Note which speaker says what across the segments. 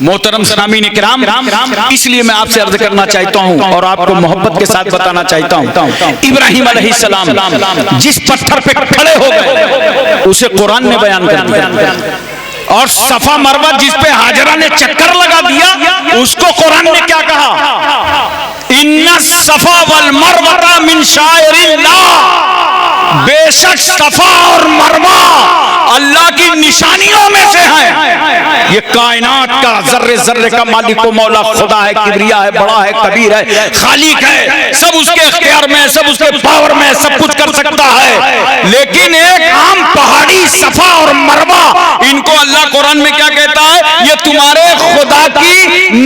Speaker 1: मोहतरम सामीन किराम, इसलिए मैं आपसे अर्ज करना चाहता हूं और आपको मोहब्बत के साथ बताना चाहता हूं, इब्राहिम अलैहिस्सलाम जिस पत्थर पे खड़े हो गए उसे कुरान ने बयान कर दिया, और सफा मरवा जिस पे हाजरा ने चक्कर लगा दिया उसको कुरान ने क्या कहा, इन्ना सफा वल मरवा मिन शाइरिल्लाह, बेशक सफा और मरवा अल्लाह की निशानियों में से है। ये कायनात का जर्रे जर्रे का मालिक व मौला खुदा है, किबरिया है, बड़ा है, कबीर है, खालिक है, सब उसके इख्तियार में, सब उसके पावर में, सब कुछ कर सकता है। लेकिन एक आम पहाड़ी सफा और मरवा, इनको अल्लाह कुरान में क्या कहता है, ये तुम्हारे खुदा की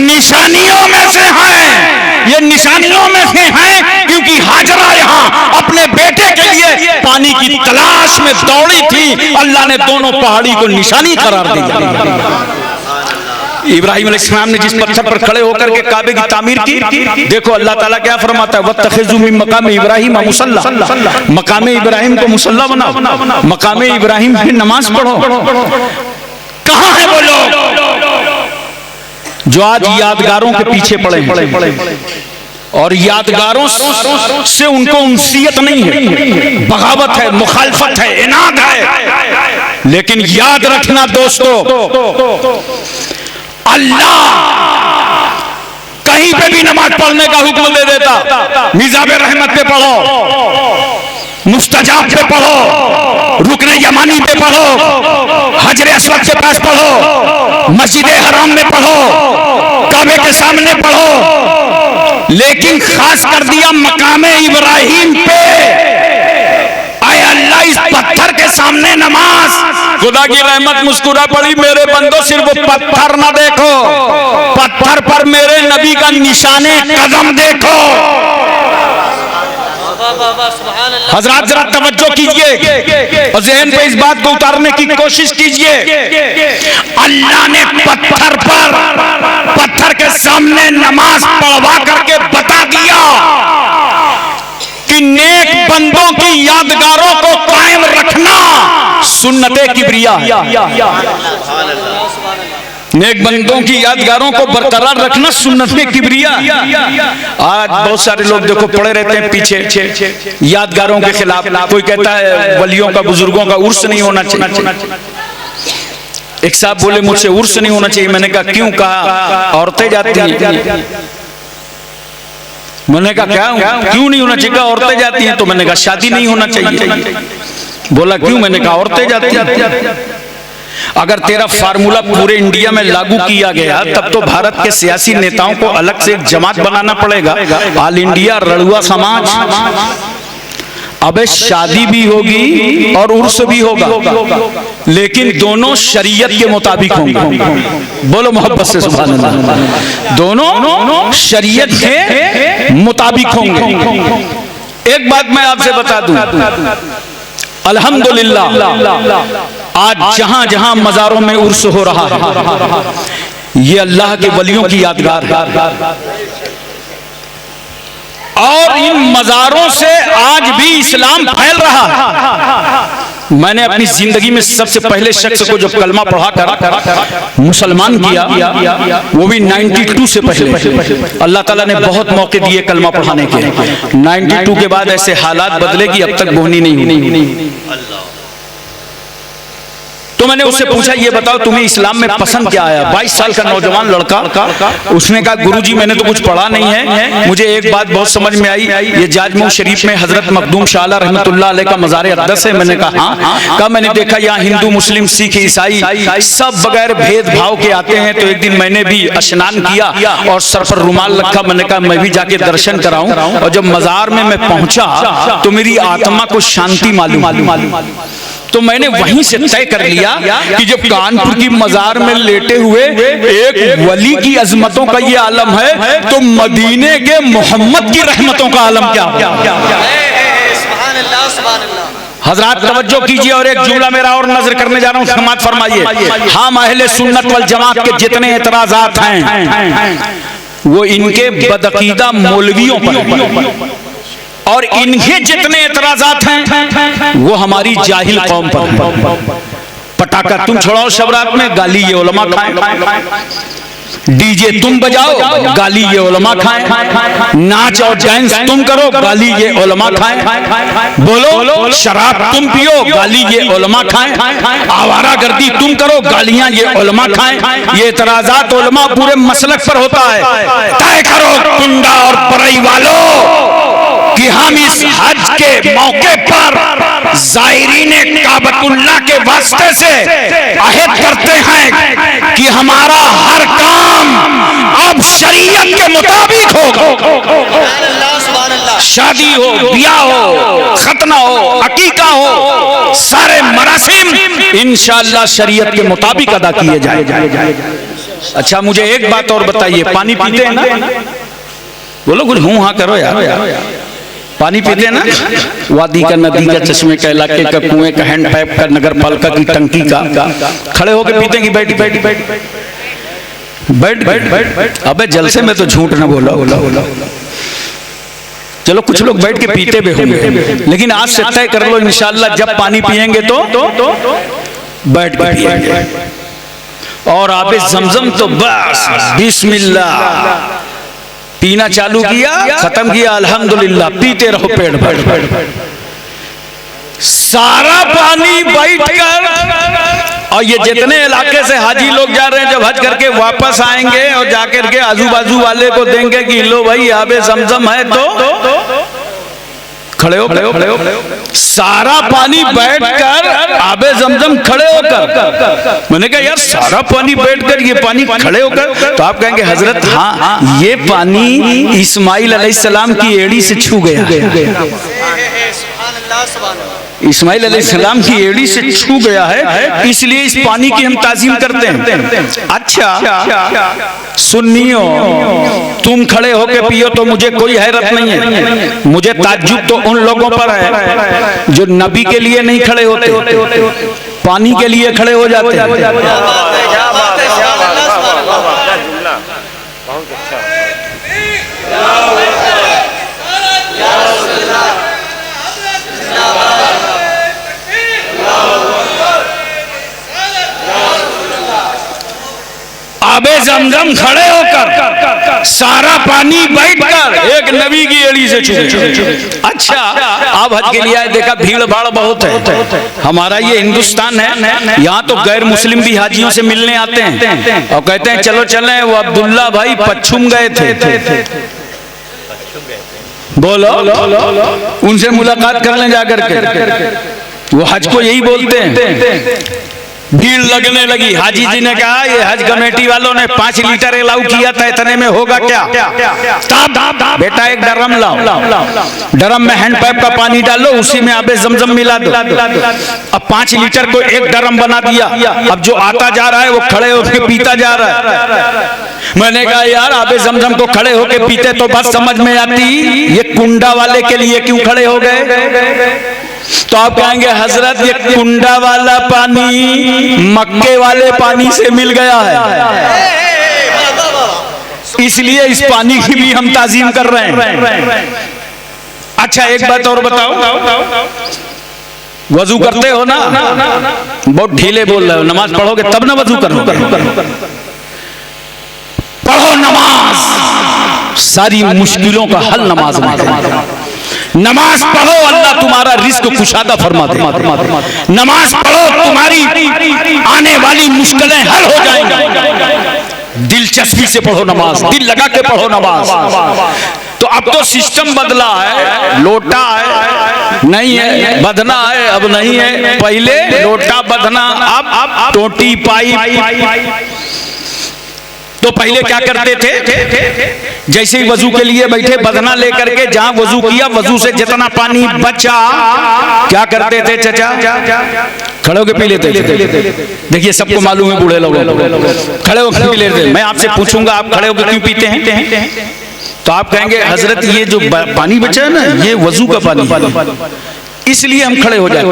Speaker 1: निशानियों में से है। ये निशानियों में से है क्योंकि हाजरा यहाँ अपने बेटे के लिए पानी की तलाश में दौड़ी थी, अल्लाह ने दोनों पहाड़ी को निशानी करार दिया। इब्राहिम अलैहिस्सलाम ने जिस पत्थर पर खड़े होकर के काबे की तामीर की, देखो अल्लाह ताला क्या फरमाता है, वत्तखिज़ू मिन मकाम इब्राहिम मुसल्ला, मकाम इब्राहिम को मुसल्ला बनाओ, मकाम इब्राहिम की नमाज पढ़ो। कहां है वो लोग जो आज यादगारों के पीछे पड़े हैं और यादगारों से उनको उनसियत नहीं है, बगावत है, मुखालफत है, इनाद है। लेकिन याद रखना दोस्तों, अल्लाह कहीं पे भी नमाज पढ़ने का हुक्म दे देता, मिजाब रहमत पे पढ़ो, मुस्तजाब पे पढ़ो, रुकने यमानी पे पढ़ो, हजरे अस्वद के पास पढ़ो, मस्जिद हराम में पढ़ो, काबे के सामने पढ़ो, लेकिन खास कर दिया मकामे इब्राहिम पे। आए अल्लाह इस पत्थर के सामने नमाज, खुदा की रहमत मुस्कुरा पड़ी, मेरे बंदो सिर्फ वो पत्थर ना देखो, पत्थर पर मेरे नबी का निशाने कदम देखो। हजरात जरा तवज्जो कीजिए और ज़हन पे इस बात को उतारने की कोशिश कीजिए। अल्लाह ने पत्थर पर, पत्थर के सामने नमाज पढ़वा करके बता दिया कि नेक बंदों की यादगारों को कायम रखना सुन्नते किबरिया है। नेक बंदों की यादगारों को बरकरार रखना सुन्नते किबरिया। आज बहुत सारे लोग देखो पड़े रहते हैं पीछे यादगारों के खिलाफ। कोई कहता है वलियों का, बुजुर्गों का उर्स नहीं होना चाहिए। एक साहब बोले मुझसे उर्स नहीं होना चाहिए। मैंने कहा क्यों? कहा औरतें जाती हैं। मैंने कहा क्या क्यों नहीं होना चाहिए? औरतें जाती हैं। तो मैंने कहा शादी नहीं होना चाहिए। बोला क्यों? मैंने कहा औरतें जाती हैं। अगर तेरा फार्मूला पूरे इंडिया में लागू किया गया तब तो भारत के सियासी नेताओं को अलग से एक जमात बनाना पड़ेगा, ऑल इंडिया रड़ुआ समाज। अबे शादी भी होगी और उर्स भी होगा, लेकिन दोनों शरीयत के मुताबिक होंगे। बोलो मोहब्बत से सुभान अल्लाह। दोनों शरीयत के मुताबिक होंगे। एक बात मैं आपसे बता दूं, अल्हम्दुलिल्लाह आज जहां जहां मजारों में उर्स हो रहा है, ये अल्लाह के वलियों की यादगार है। और इन मजारों से आज भी इस्लाम फैल रहा है। मैंने अपनी जिंदगी में सबसे पहले शख्स को जब कलमा पढ़ा कर मुसलमान किया, वो भी 92 से पहले। अल्लाह ताला ने बहुत मौके दिए कलमा पढ़ाने के। 92 के बाद ऐसे हालात बदले कि अब तक बोहनी नहीं हुई। तो मैंने उससे पूछा ये बताओ तुम्हें इस्लाम में पसंद क्या आया? 22 साल का नौजवान लड़का। उसने कहा गुरुजी मैंने तो कुछ पढ़ा नहीं है, मुझे एक बात बहुत समझ में आई, ये जाजमऊ शरीफ में हजरत मखदूम शाह आला रहमतुल्लाह अलैह का मज़ार अक़दस है। मैंने कहा हाँ। कहा मैंने देखा यहाँ हिंदू, मुस्लिम, सिख, ईसाई सब बगैर भेदभाव के आते हैं। तो एक दिन मैंने भी स्नान किया और सर पर रुमाल रखा। मैंने कहा मैं भी जाके दर्शन कराऊं। और जब मज़ार में मैं पहुंचा तो मेरी आत्मा को शांति मालूम। तो मैंने वहीं से तय कर लिया कि जब कानपुर की मजार में लेटे हुए एक वली की अजमतों का ये आलम है, तो मदीने के मोहम्मद की रहमतों का आलम क्या होगा? हजरात तवज्जो कीजिए और एक जुमला मेरा और नजर करने जा रहा हूँ, समाअत फरमाइए। हम अहले सुन्नत वल जमात के जितने एतराजात हैं वो इनके बदअकीदा मौलवियों पर, और इनके जितने एतराजात हैं वो हमारी जाहिल कौम पर। पटाखा तुम छोड़ाओ शबरात में, गाली ये उलमा खाएं। डीजे तुम बजाओ, गाली ये उलमा खाएं। नाच और डांस तुम करो, गाली ये उलमा खाएं। बोलो शराब तुम पियो, गाली ये उलमा खाएं। आवारागर्दी तुम करो, गालियां ये उलमा खाएं। ये इतराजात उलमा पूरे मसलक पर होता है। तय करो कुंडा और परई वालों कि हम इस हज के मौके पर ज़ायरीने काबतुल्लाह के वास्ते से अहद करते हैं कि हमारा हर काम अब शरीयत के मुताबिक होगा। शादी हो, ब्याह हो, खतना हो, अकीका हो, सारे मरासिम इंशाअल्लाह शरीयत के मुताबिक अदा किए जाए। अच्छा मुझे एक बात और बताइए, पानी पीते हैं ना? बोलो कुछ हूँ हाँ करो यार। पानी पीते हैं ना? वादी का, नदी का, चश्मे का, इलाके का, कुएं का, हैंड पाइप का, नगर पालिका की टंकी का, खड़े होकर पीते हैं कि बैठ? अबे जलसे में तो झूठ ना बोला। चलो कुछ लोग बैठ के पीते भी होंगे, लेकिन आज से तय कर लो इंशाअल्लाह जब पानी पिएंगे तो बैठ के पिएंगे। और आबे जमजम तो बस बिस्मिल्लाह, पीना चालू किया, खत्म किया, अल्हम्दुलिल्लाह, पीते रहो पेट भर। सारा पानी बैठकर, और ये जितने इलाके से हाजी लोग जा रहे हैं जब हज करके वापस आएंगे और जाकर के आजू बाजू वाले को देंगे कि लो भाई आबे ज़मज़म है, तो खड़े हो। सारा पानी बैठकर आबे ज़मज़म खड़े होकर। मैंने कहा यार सारा पानी बैठकर, ये पानी खड़े होकर, तो आप कहेंगे हजरत हाँ ये पानी इस्माइल अलैहिस्सलाम की एड़ी से छू गया। इस्माइल अलैहिस्सलाम की एड़ी से छू गया है, इसलिए इस पानी की हम ताज़ीम करते हैं। अच्छा सुन्नियों, तुम खड़े होके पियो तो मुझे कोई हैरत नहीं है। मुझे ताज्जुब तो उन लोगों पर है जो नबी के लिए नहीं खड़े होते, पानी के लिए खड़े हो जाते हैं। आबे ज़मज़म खड़े होकर, सारा पानी बैठकर, एक नबी की एड़ी से छू। अच्छा आप हज के लिए आए, देखा भीड़ भाड़ बहुत है। हमारा ये हिंदुस्तान है, यहाँ तो गैर मुस्लिम भी हाजियों से मिलने आते हैं और कहते हैं चलो चलें। वो अब्दुल्ला भाई पच्छुम गए थे, बोलो उनसे मुलाकात कर लें जाकर के। वो हज को यही बोलते हैं। भीड़ लगने लगी, हाजी जी ने कहा ये हज कमेटी वालों ने 5 लीटर अलाउ किया था, इतने में होगा क्या? बेटा एक ड्रम लाओ, ड्रम में हैंड पाइप का पानी डालो, उसी में आबे ज़मज़म मिला दो। अब 5 लीटर को एक ड्रम बना दिया। अब जो आता जा रहा है वो खड़े होकर पीता जा रहा है। मैंने कहा यार आबे ज़मज़म को खड़े होकर पीते तो बात समझ में आती, ये कुंडा वाले के लिए क्यों खड़े हो गए? तो आप कहेंगे हजरत ये कुंडा वाला पानी मक्के वाले पानी से मिल गया है, इसलिए इस पानी की भी हम ताज़ीम कर रहे हैं। अच्छा एक बात और बताओ, वजू करते हो ना? बहुत ढीले बोल रहे हो। नमाज पढ़ोगे तब ना वजू करोगे। पढ़ो नमाज, सारी मुश्किलों का हल नमाज में। नमाज पढ़ो, अल्लाह तुम्हारा रिस्क कुशादा फरमा दे। नमाज पढ़ो, तुम्हारी आने वाली मुश्किलें हल हो जाएंगी। दिलचस्पी से पढ़ो नमाज, दिल लगा के पढ़ो नमाज। तो अब तो सिस्टम बदला है, लोटा है नहीं है, बधना है अब नहीं है। पहले लोटा बधना, अब टोटी पाइप। तो पहले क्या करते थे, जैसे ही वजू के लिए बैठे बदना लेकर के जहां वजू किया, वजू से जितना पानी बचा क्या करते थे चचा? खड़े होकर पी लेते। देखिए सबको मालूम है, बूढ़े लोग खड़े होकर पी लेते। मैं आपसे पूछूंगा आप खड़े होकर क्यों पीते हैं? तो आप कहेंगे हजरत ये जो पानी बचा है ना, ये वजू का पानी, इसलिए हम खड़े हो जाते।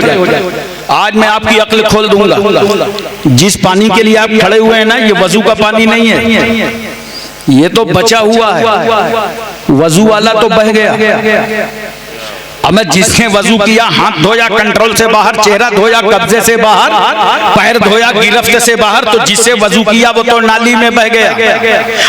Speaker 1: आज मैं आपकी अक्ल खोल दूंगा, जिस पानी के लिए आप खड़े हुए हैं ना, ये वजू का पानी नहीं है, ये तो बचा हुआ है। वजू वाला तो बह गया। हमें जिसने वजू किया, हाथ धोया कंट्रोल से बाहर, चेहरा धोया कब्जे से बाहर, पैर धोया गिरफ्त से बाहर, तो जिससे वजू किया वो तो नाली में बह गया,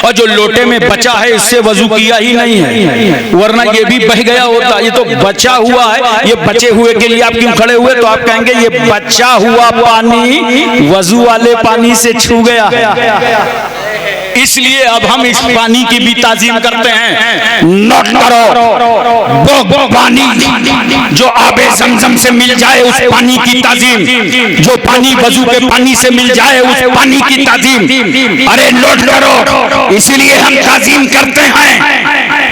Speaker 1: और जो लोटे में बचा है इससे वजू किया ही नहीं है, वरना ये भी बह गया होता। ये तो बचा हुआ है, ये बचे हुए के लिए आप क्यों खड़े हुए? तो आप कहेंगे ये बचा हुआ पानी वजू वाले पानी से छू गया है, इसलिए अब हम इस पानी की भी ताजीम करते हैं। नोट करो, वो पानी जो आबे ज़मज़म से मिल जाए उस पानी की ताजीम, जो पानी वजू के पानी से मिल जाए उस पानी की ताजीम। अरे नोट करो, इसलिए हम ताजीम करते हैं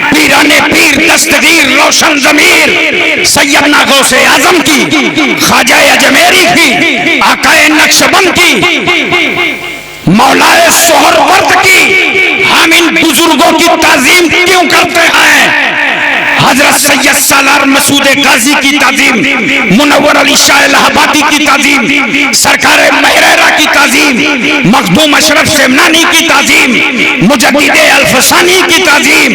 Speaker 1: पीराने पीर दस्तगीर रोशन ज़मीर सैयदना गौसे आज़म की, ख्वाजा अजमेरी की, आकाए नक्शबंद की, मौलाए सोहरवर्द की। हम इन बुजुर्गों की ताजीम क्यों करते हैं? हजरत सैयद सालार मसूद काजी की ताजीम, मुनव्वर अली शाह इलाहाबादी की ताजीम, सरकार महरेरा की ताजीम, मखदूम अशरफ शेमनानी की ताजीम, मुजद्दिद अल्फसानी की ताजीम,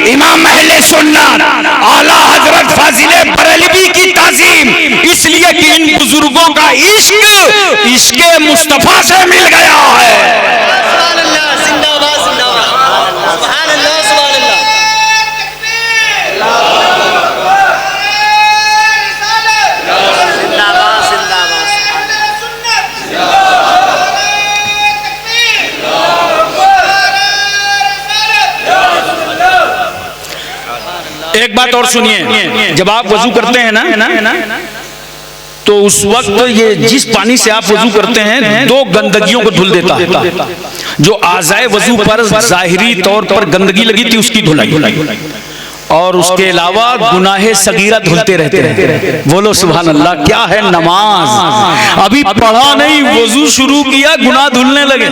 Speaker 1: इमाम अहले सुन्नत आला हजरत फाजिले बरेलवी की ताजीम, इसलिए कि इन बुजुर्गों का इश्क इश्के मुस्तफा से मिल गया है। एक बात और सुनिए, जब आप वजू करते हैं ना तो उस वक्त ये जिस पानी से आप वजू करते हैं दो गंदगियों को धुल देता है। जो आज़ाए वजू पर जाहिरी तौर पर गंदगी लगी थी उसकी धुलाई, और उसके अलावा गुनाहे सगीरा धुलते रहते। बोलो सुभान अल्लाह। क्या है नमाज, अभी पढ़ा नहीं वजू शुरू किया गुनाह धुलने लगे।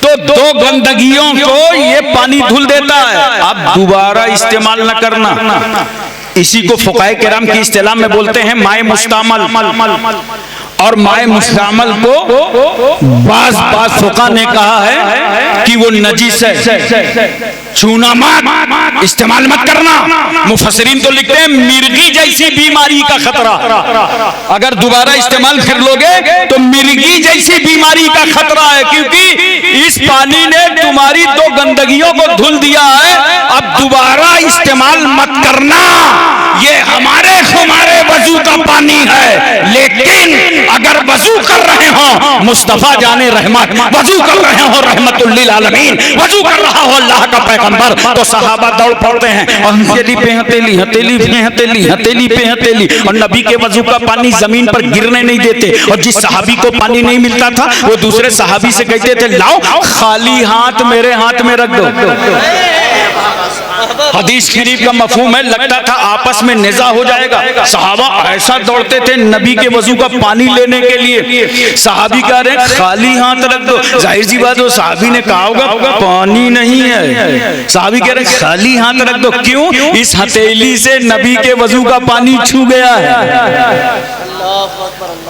Speaker 1: तो दो गंदगियों को ये पानी धुल देता है, आप दोबारा इस्तेमाल न करना। इसी को फुकाए किराम की इस्तिलाह में बोलते हैं माए मुस्तामल, और माए मुस्तामल को बाज फुका ने कहा है कि वो नजीस है, छूना मत, इस्तेमाल मत करना। मुफस्सिरीन तो लिखते हैं मिर्गी जैसी बीमारी का खतरा, अगर दोबारा इस्तेमाल कर लोगे तो मिर्गी जैसी बीमारी का खतरा है, क्योंकि इस पानी ने तुम्हारी दो गंदगियों को धुल दिया है। अब दोबारा इस्तेमाल मत करना। ये हमारे वजू का पानी है, लेकिन अगर वजू कर रहे हो मुस्तफा जाने रहमत, वजू कर रहे हो रहमतुल लिल आलमीन, वजू कर रहा हो अल्लाह का पैगंबर, तो सहाबा दौड़ पड़ते हैं और हथेली पे हथेली, हथेली पे हथेली, हथेली पे हथेली, और नबी के वजू का पानी जमीन पर गिरने नहीं देते। और जिस सहाबी को पानी नहीं मिलता था वो दूसरे सहाबी से कहते थे लाओ खाली हाथ मेरे हाथ में रख दो। हदीस शरीफ का मफहूम है, लगता था आपस में निज़ा हो जाएगा। सहाबा ऐसा दौड़ते थे नबी के वजू का पानी लेने के लिए। सहाबी कह रहे खाली हाथ रख दो, जाहिर सी बात है सहाबी ने कहा होगा पानी नहीं है, सहाबी कह रहे खाली हाथ रख दो। क्यों? इस हथेली से नबी के वजू का पानी छू गया है।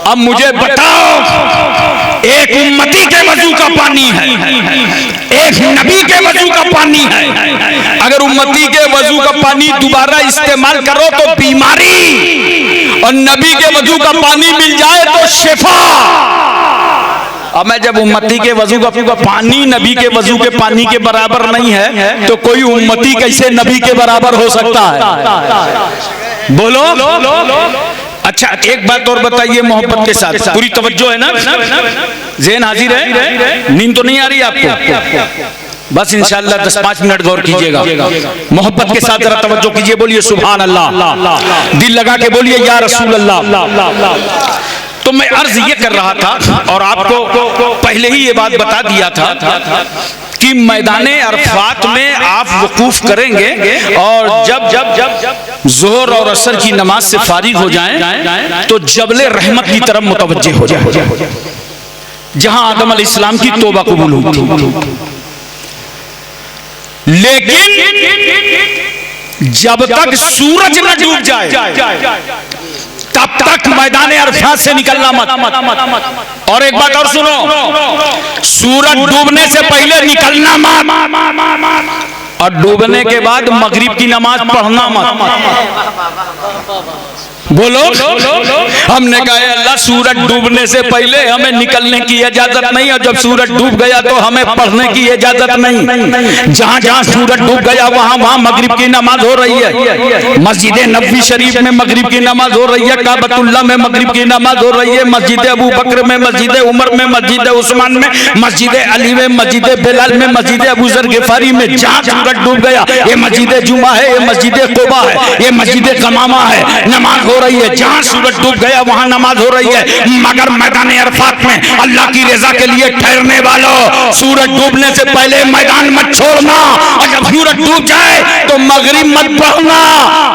Speaker 1: अब मुझे बताओ, एक उम्मती के वजू का पानी है, एक नबी के वजू का पानी है। अगर उम्मती के वजू का पानी दोबारा इस्तेमाल करो तो बीमारी, और नबी के वजू का पानी मिल जाए तो शिफा। अब मैं जब उम्मती के वजू का पानी नबी के वजू के पानी के बराबर नहीं है तो कोई उम्मती कैसे नबी के बराबर हो सकता है? बोलो। अच्छा एक बात और बताइए मोहब्बत के साथ, पूरी तवज्जो है ना, ज़हन हाजिर है, नींद तो नहीं आ रही आपको? बस इंशाअल्लाह 10-5 मिनट गौर कीजिएगा, मोहब्बत के साथ जरा तवज्जो कीजिए। बोलिए सुभान अल्लाह, दिल लगा के बोलिए या रसूल अल्लाह। तो मैं अर्ज ये कर रहा था और आपको पहले ही ये बात बता दिया था कि मैदाने अरफात में आप वकूफ करेंगे, और जब जोहर और असर की नमाज से फारिग हो जाएं तो जबले रहमत की तरफ मुतवज्जे हो जाए, जहां आदम अलैहिस्सलाम की तौबा कबूल हुई थी। लेकिन जब तक सूरज न डूब जाए तब तक मैदाने अरफात से निकलना मत। और एक बात और सुनो, सूरज डूबने से पहले निकलना मत, और डूबने के बाद मगरिब की नमाज पढ़ना मत। बोलो, हमने कहा अल्लाह सूरज डूबने से पहले हमें निकलने की इजाजत नहीं, और जब सूरज डूब गया तो हमें पढ़ने की इजाजत नहीं। जहां जहां सूरज डूब गया वहां वहां मगरिब की नमाज हो रही है। मस्जिद नबवी शरीफ में मगरिब की नमाज हो रही है, काबतुल्लाह में मगरिब की नमाज हो रही है, मस्जिद अबू बकर में, मस्जिद उमर में, मस्जिद उस्मान में, मस्जिद अली में, मस्जिद बिलाल में, मस्जिद अबू जर गिफारी में। जहां सूरज डूब गया ये मस्जिद जुमा है, ये मस्जिद कुबा है, ये मस्जिद कमामा है, नमाज हो रही है। जहां सूरज डूब गया वहां नमाज हो रही है। मगर मैदान अरफात में अल्लाह की रजा के लिए ठहरने वालों, सूरज डूबने से पहले मैदान मत छोड़ना, और जब सूरज डूब जाए तो मगरिब मत पढ़ना।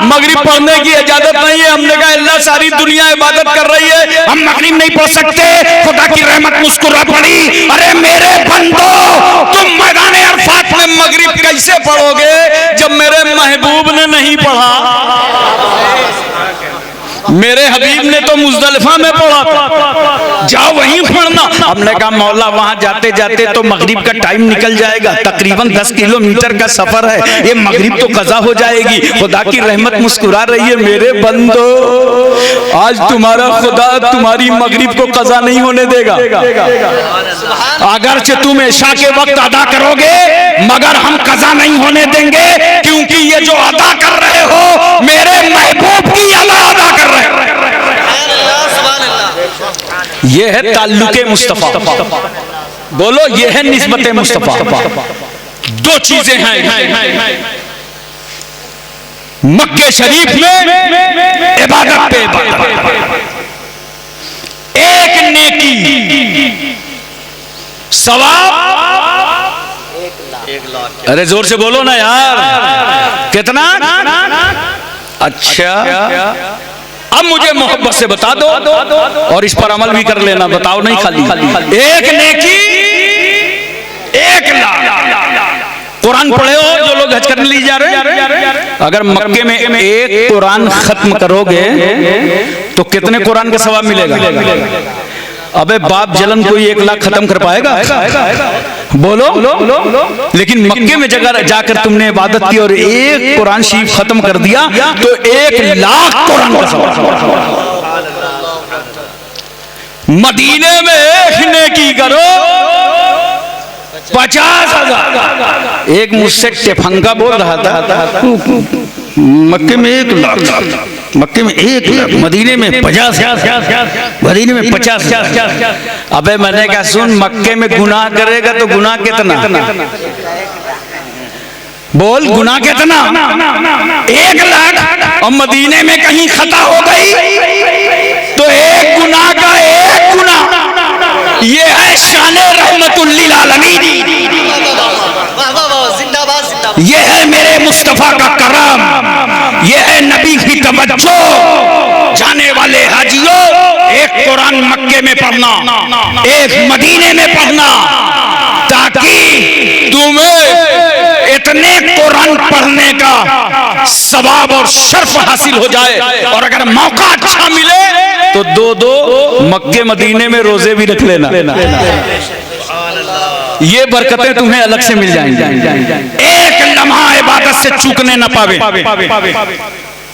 Speaker 1: मगरिब पढ़ने की इजाजत नहीं है। हमने कहा अल्लाह सारी दुनिया इबादत कर रही है, हम मगरिब नहीं पढ़ सकते। खुदा की रहमत मुस्कुरा पड़ी, अरे मेरे बंदो तुम मैदान अरफात में मगरिब कैसे पढ़ोगे जब मेरे महबूब ने नहीं पढ़ा? मेरे हबीब ने तो मुज़दलिफा में पढ़ा था, जाओ वहीं पढ़ना। हमने कहा मौला वहां जाते जाते तो मगरिब का टाइम निकल जाएगा, तकरीबन 10 किलोमीटर का सफर है, ये मगरिब तो कज़ा हो जाएगी। खुदा की रहमत मुस्कुरा रही है, मेरे बंदो आज तुम्हारा खुदा तुम्हारी मगरिब को कज़ा नहीं होने देगा। अगरचे तुम इशा के वक्त अदा करोगे मगर हम कज़ा नहीं होने देंगे, क्योंकि ये जो अदा कर रहे हो मेरे महबूब की अल्लाह अदा कर रहे। ये है ताल्लुके मुस्तफा। बोलो ये है निस्बते मुस्तफा। दो चीजें हैं मक्के शरीफ में इबादत पे इबादत, एक नेकी सवाब 1 लाख। अरे जोर से बोलो ना यार, कितना? अच्छा अब मुझे मोहब्बत से बता दो और इस पर अमल भी कर लेना। बताओ नहीं खाली एक नेकी 1 लाख। कुरान पढ़े हो जो लोग हज करने लिए जा रहे हैं, अगर मक्के में एक कुरान खत्म करोगे तो कितने कुरान का सवाब मिलेगा? अबे बाप जलन कोई 1 लाख खत्म कर पाएगा? बोलो। लेकिन मक्के में जगह जाकर तुमने इबादत की और एक कुरान शरीफ खत्म कर दिया तो 1 लाख कुरान का सवाब। मदीने में एक नेकी करो 50,000। एक मुझसे टेफंगा बोल रहा था मक्के में 1 लाख, मक्के में 1 लाख, मदीने में 50,000, मदीने में 50,000। अबे मैंने कहा सुन, मक्के में गुनाह करेगा तो गुनाह कितना? बोल गुनाह कितना? 1 लाख। और मदीने में कहीं खता हो गई तो एक गुनाह का 1 गुनाह। ये है शाने रहमतुल लिल आलमीन, ये है मेरे मुस्तफा का करम, ये है नबी की तवज्जो। जाने वाले हाजियों, एक कुरान मक्के में पढ़ना, एक मदीने में पढ़ना, ताकि तुम्हें इतने कुरान पढ़ने का सवाब और शर्फ हासिल हो जाए। और अगर मौका अच्छा मिले तो 2 मक्के मदीने में रोजे भी रख लेना। ये बरकतें तुम्हें अलग से मिल जाएंगी। एक लम्हा इबादत से चूकने न पावे,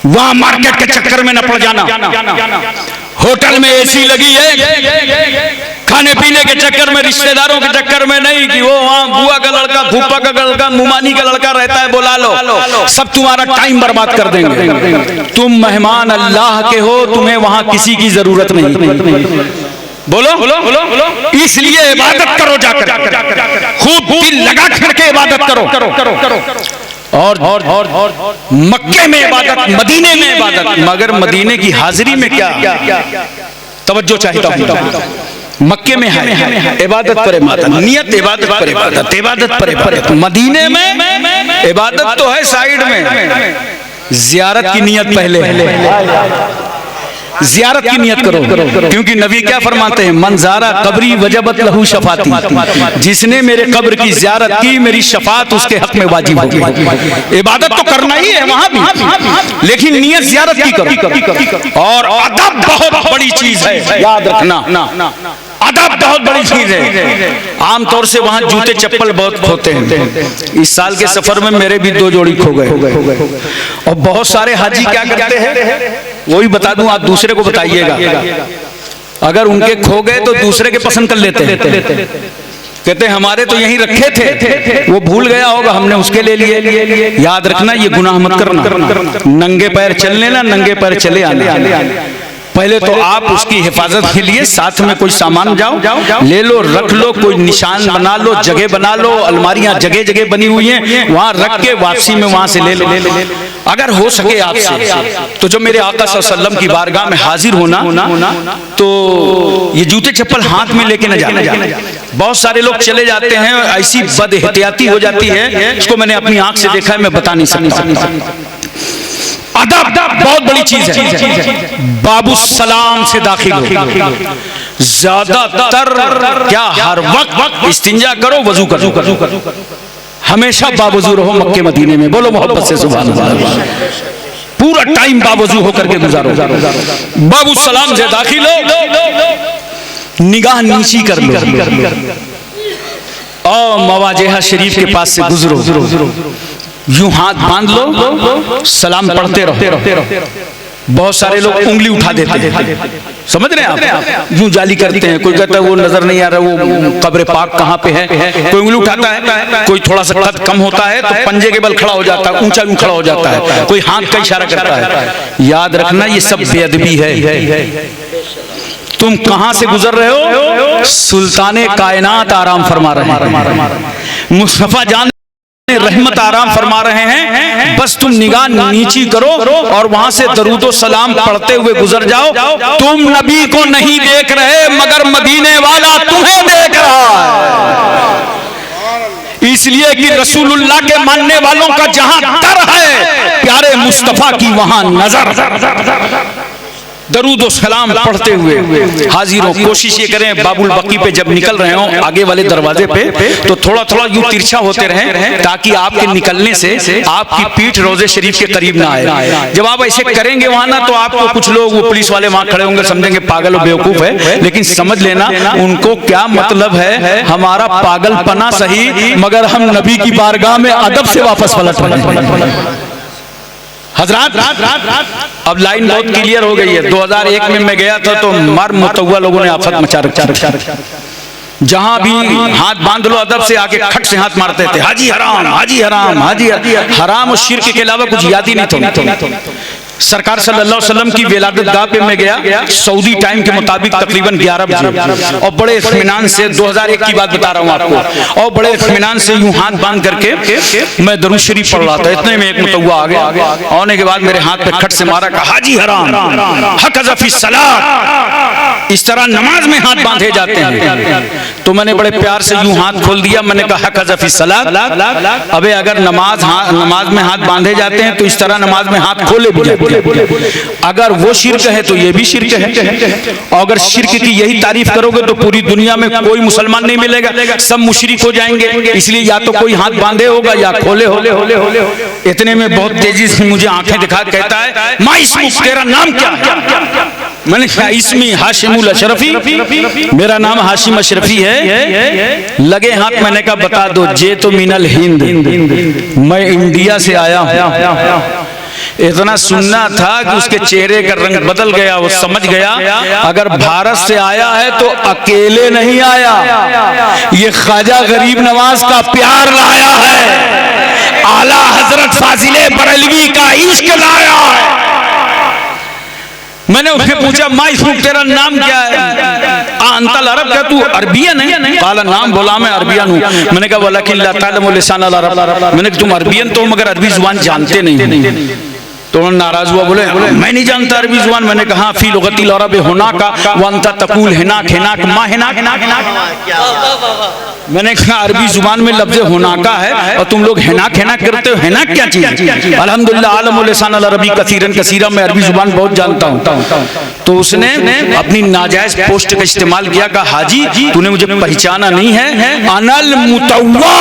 Speaker 1: वहां मार्केट के चक्कर में न पड़ जाना, होटल में एसी लगी है खाने पीने के चक्कर में, रिश्तेदारों के चक्कर में नहीं कि वो वहां बुआ का लड़का, फूफा का लड़का, मुमानी का लड़का रहता है बुला लो, सब तुम्हारा टाइम बर्बाद कर देंगे। तुम मेहमान अल्लाह के हो, तुम्हें वहां किसी की जरूरत नहीं। बोलो, इसलिए इबादत करो, जाकर खूब दिल लगा करके इबादत करो। और मक्के में इबादत, मदीने में इबादत। मगर मदीने की हाजिरी में क्या तवज्जो चाहता हूं, मक्के में है इबादत पर इबादत, नियत इबादत पर इबादत, इबादत पर इबादत। मदीने में इबादत तो है साइड में, जियारत की नियत पहले है। जियारत की नियत करो, क्योंकि नबी क्या फरमाते हैं, मंजारा कब्री वजबत लहू शफाती, जिसने मेरे कब्र की जियारत की मेरी शफात उसके हक में वाजिब होगी। इबादत तो करना ही है वहां भी, लेकिन नियत जियारत की करो। और अदब बहुत बड़ी चीज है, याद रखना। अदब बहुत बड़ी चीज है। आमतौर से वहां जूते चप्पल बहुत खोते हैं। इस साल के सफर में मेरे भी 2 जोड़ी खो गए। और बहुत सारे हाजी क्या करते हैं, वही बता दूं, आप दूसरे को बताइएगा। अगर उनके खो गए तो दूसरे के पसंद कर लेते हैं। कहते हैं हमारे तो यहीं रखे थे, वो भूल गया होगा, हमने उसके ले लिए। याद रखना, ये गुनाह मत करना। नंगे पैर चल लेना, नंगे पैर चले आने। पहले तो आप उसकी हिफाजत के लिए साथ में कोई सामान जाओ ले लो, रख लो, कोई निशान बना लो, जगह बना लो। अलमारियां जगह जगह बनी हुई हैं, वहां रख के वापसी में वहां से ले लो। अगर हो सके आपसे तो जो मेरे आका सल्लल्लाहु अलैहि वसल्लम की बारगाह में हाजिर होना, तो ये जूते चप्पल हाथ में लेके न जाना। बहुत सारे लोग चले जाते हैं, ऐसी बदएहतियाती हो जाती है, इसको मैंने अपनी आंख से देखा है, मैं बता नहीं सकता। अदब बहुत बड़ी चीज है। बाबू सलाम से दाखिल हो। ज्यादातर क्या हर वक्त इस्तिंजा करो, वजू करो, हमेशा बावजू रहो मक्के मदीने में। बोलो मोहब्बत से सुभान अल्लाह। पूरा टाइम बावजू होकर के गुजारो। बाबू सलाम से दाखिल हो, निगाह नीची कर लो और मवाजेहा शरीफ के पास से गुजरो। यूं हाथ बांध लो, सलाम पढ़ते रहो। बहुत सारे लोग उंगली उठा देते हैं, समझ रहे हैं आप, यूं जाली करते हैं। कोई कहता है वो नजर नहीं आ रहा, वो कब्र पाक कहाँ पे है। कोई उंगली उठाता है, कोई थोड़ा सा कद कम होता है तो पंजे के बल खड़ा हो जाता है, ऊंचा खड़ा हो जाता है, कोई हाथ का इशारा करता है। याद रखना, ये सब बेअदबी है। तुम कहां से गुजर रहे हो? सुल्ताने कायनात आराम फरमा रहे हैं, मुस्तफा जान रहमत आराम फरमा रहे हैं। बस तुम निगाह नीची करो और वहां से दरूदो सलाम पढ़ते हुए गुजर जाओ। तुम नबी को नहीं देख रहे, मगर मदीने वाला तुम्हें देख रहा है। इसलिए कि रसूलुल्लाह के मानने वालों का जहां दर है, प्यारे मुस्तफा की वहां नजर। दरूद और सलाम पढ़ते हुए हाजिरों, कोशिश ये करें बाबुल बकी पे जब निकल रहे हो आगे वाले दरवाजे पे, तो थोड़ा थोड़ा यूं तिरछा होते रहें, ताकि आपके निकलने से आपकी पीठ रोजे शरीफ के करीब ना आए। जब आप ऐसे करेंगे वहां ना, तो आपको कुछ लोग, वो पुलिस वाले वहां खड़े होंगे, समझेंगे पागल और बेवकूफ है। लेकिन समझ लेना उनको क्या मतलब है, हमारा पागलपना सही, मगर हम नबी की बारगाह में अदब से वापस पलट रहे। हजरात, अब लाइन बहुत क्लियर हो गई है। 2001 में मैं गया था तो मर मुतव्वा लोगों ने आफत मचा रखा। जहां भी हाथ बांध लो, अदब से आके खट से हाथ मारते थे, हाजी हराम, हाजी हराम, हाजी हराम। और शिर्क के अलावा कुछ याद ही नहीं था। सरकार सल्लल्लाहु अलैहि वसल्लम की विलादत गाह पे मैं गया, सऊदी टाइम के मुताबिक तकरीबन 11 बजे, और बड़े इत्मीनान से, 2001 की बात बता रहा हूँ आपको, और बड़े इत्मीनान से यूं हाथ बांध करके मैं दरूद शरीफ पढ़ रहा था। इतने में एक मुतव्वा आ गया, आने के बाद मेरे हाथ पे खट से मारा, कहा हाजी हराम हक़ फ़ी सलात। इस तरह नमाज में हाथ बांधे जाते हैं। तो मैंने बड़े प्यार से यूं हाथ खोल दिया, मैंने कहा हक़ फ़ी सलात। अबे अगर नमाज में हाथ बांधे जाते हैं तो इस तरह नमाज में हाथ खोले भी जाते। अगर वो शिर्क है तो ये भी शिर्क है। और अगर शिर्क की यही तारीफ करोगे तो पूरी दुनिया में कोई मुसलमान नहीं मिलेगा, सब मुशरिक हो जाएंगे। इसलिए या तो कोई हाथ बांधे होगा या खोले हो। इतने में बहुत तेजी से मुझे आंखें दिखा कहता है, मा इस्मुक, तेरा नाम क्या है? मैंने कहा इस्मी हाशिमुल अशरफी, मेरा नाम हाशिम अशरफी है। लगे हाथ, मैंने कहा बता दो। जे तो मिनल हिंद, मैं इंडिया से आया हूं। इतना सुनना था कि उसके चेहरे का रंग बदल गया। वो समझ गया अगर भारत से आया है तो अकेले नहीं आया, ये ख्वाजा गरीब नवाज का प्यार लाया है, आला हजरत फाजिले बरेलवी का इश्क लाया है। मैंने उससे पूछा, माँ इसमें तेरा नाम क्या है? अंतल अरब, क्या तू अरबियन है? काला नाम बोला, मैं अरबियन हूँ। मैंने कहा वलाकिन ला तालमु लिसान अल अरब। मैंने कहा तुम अरबियन तो, मगर अरबी जुबान जानते नहीं। तो उन्होंने नाराज हुआ, बोले मैं नहीं जानता अरबी जुबान। मैंने कहा फी लुगतिल अरब होना का वंता तकूल हिनाक हिनाक मा हिनाक हिनाक। मैंने कहा अरबी जुबान में लफ्ज़ होना का है और तुम लोग हिनाक हिनाक करते हो। हिनाक क्या चीज? अल्हम्दुलिल्लाह आलमुल लिसान अल अरबी कसीरन कसीरा, मैं अरबी जुबान बहुत जानता हूँ। तो उसने अपनी नाजायज पोस्ट का इस्तेमाल किया, कहा हाजी तूने मुझे पहचाना नहीं है, अनल मुतव्वा।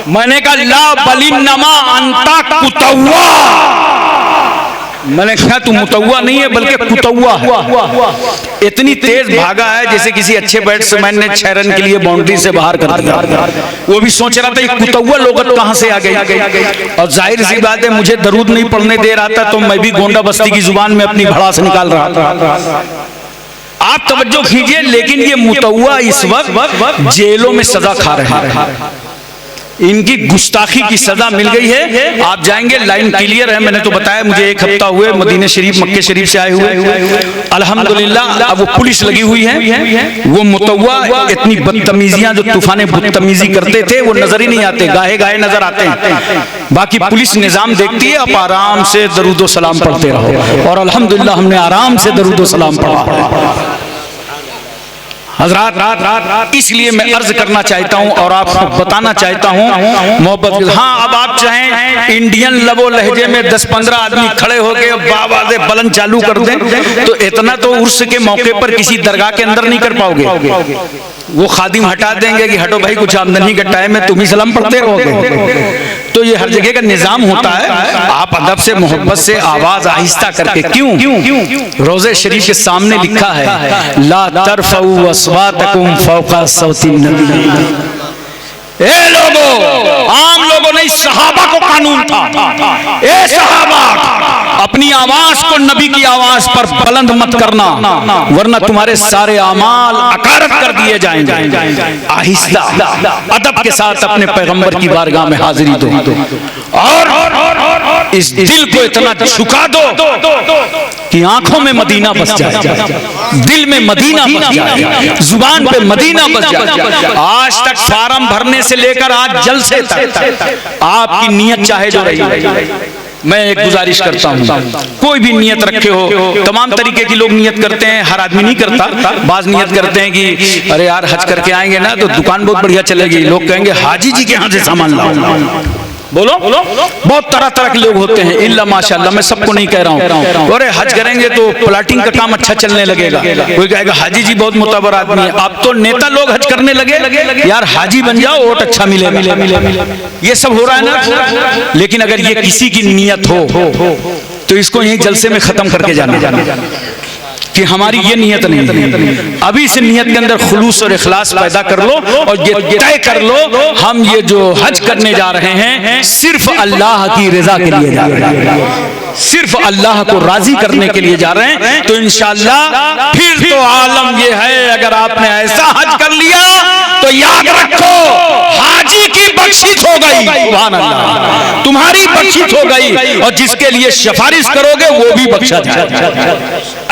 Speaker 1: मैंने कहा ला बलिन्नमा अंता कुतव्वा, मैंने कहा तू मुतव्वा नहीं है बल्कि कुतव्वा है। इतनी तेज भागा है जैसे किसी अच्छे बैट्समैन ने 6 रन के लिए बाउंड्री से बाहर कर दिया। वो भी सोच रहा था ये कुतव्वा लोगत कहां से आ गई। और जाहिर सी बात है मुझे दरूद नहीं पढ़ने दे रहा था तो मैं भी गोंडा बस्ती की जुबान में अपनी भड़ास निकाल रहा था। आप तवज्जो कीजिए, लेकिन ये मुतव्वा इस वक्त जेलों में सजा खा रहे हैं। इनकी गुस्ताखी की सजा मिल गई है। आप जाएंगे लाइन क्लियर है। मैंने तो बताया मुझे 1 हफ्ता हुए मदीने शरीफ मक्के शरीफ से आए हुए। अल्हम्दुलिल्लाह अब वो पुलिस लगी हुई है। वो मुतव्वा इतनी बदतमीजियां जो तूफाने बदतमीजी करते थे वो नजर ही नहीं आते, गाहे गाहे नजर आते हैं। बाकी पुलिस निजाम देखती है, आप आराम से दरूदो सलाम पढ़ते रहो। और अल्हम्दुलिल्लाह हमने आराम से दरूदो सलाम पढ़ा। हज़रात इसलिए मैं अर्ज करना चाहता हूं और आपको बताना चाहता हूं मोहब्बत। हाँ, अब आप चाहें इंडियन लबो लहजे में 10-15 आदमी खड़े होकर बावाज़े बुलंद चालू कर दें तो इतना तो उर्स के मौके पर किसी दरगाह के अंदर नहीं कर पाओगे। वो खादिम हटा देंगे कि हटो भाई कुछ आमदनी का टाइम है, तुम ही सलाम पढ़ते रहोगे। तो ये हर जगह का निजाम होता है। आप अदब से मोहब्बत से आवाज आहिस्ता करके क्यों रोज़े शरीफ के सामने लिखा है ला तरफऊ अस्वातकुम फौका सौतिन नबी। ए लोगों, आम लोगों नहीं, सहाबा को कानून था। ए सहाबा, अपनी आवाज को नबी की आवाज पर बुलंद मत करना वरना तुम्हारे सारे अमाल अकारत कर दिए जाएंगे। आहिस्ता अदब के साथ अपने पैगंबर की बारगाह में हाजिरी दो और इस दिल को इतना झुका दो कि आंखों में मदीना बस जाए, दिल में मदीना बस जाए, जुबान पे मदीना बस जाए। आज तक फार्म भरने से लेकर आज जलसे तक आपकी नियत चाहे जो रही। मैं एक गुजारिश करता हूँ, कोई भी नियत रखे हो, तमाम तरीके की लोग नियत करते हैं, हर आदमी नहीं करता। बाज नियत करते हैं कि अरे यार हज करके आएंगे ना तो दुकान बहुत बढ़िया चलेगी, लोग कहेंगे हाजी जी के यहाँ से सामान लाओ। बोलो बहुत तरह तरह के लोग होते हैं। इल्ला माशाअल्लाह, मैं सबको नहीं कह रहा हूँ। अरे हज करेंगे तो प्लाटिंग का काम अच्छा चलने लगेगा, कोई कहेगा हाजी जी बहुत मुतबर आदमी है। अब तो नेता लोग हज करने लगे, यार हाजी बन जाओ वोट अच्छा मिलेगा, ये सब हो रहा है ना। लेकिन अगर ये किसी की नियत हो तो इसको यही जलसे में खत्म करके जाना कि हमारी ये नियत नहीं। अभी से नियत के अंदर खुलूस और इखलास पैदा कर लो और ये तय कर लो हम ये जो हज करने जा रहे हैं सिर्फ अल्लाह की रजा के लिए जा रहे हैं, सिर्फ अल्लाह को राजी करने के लिए जा रहे हैं। तो इंशाअल्लाह फिर तो आलम ये है, अगर आपने ऐसा हज कर लिया तो याद रखो हाजी की बख्शिश हो गई, सुभान अल्लाह, तुम्हारी बख्शिश हो गई और जिसके लिए सिफारिश करोगे वो भी बख्शा जाएगा।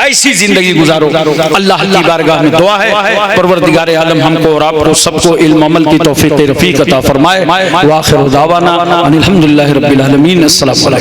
Speaker 1: ऐसी जिंदगी गुजारो। अल्लाह की बारगाह में दुआ है परवरदिगार आलम हमको और आपको सबको इल्म अमल की तौफीक रफीक अता फरमाए। व आखिर दावाना अनिल हम्दुलिल्लाहि रब्बिल आलमीन। अस्सलामु अलैकुम।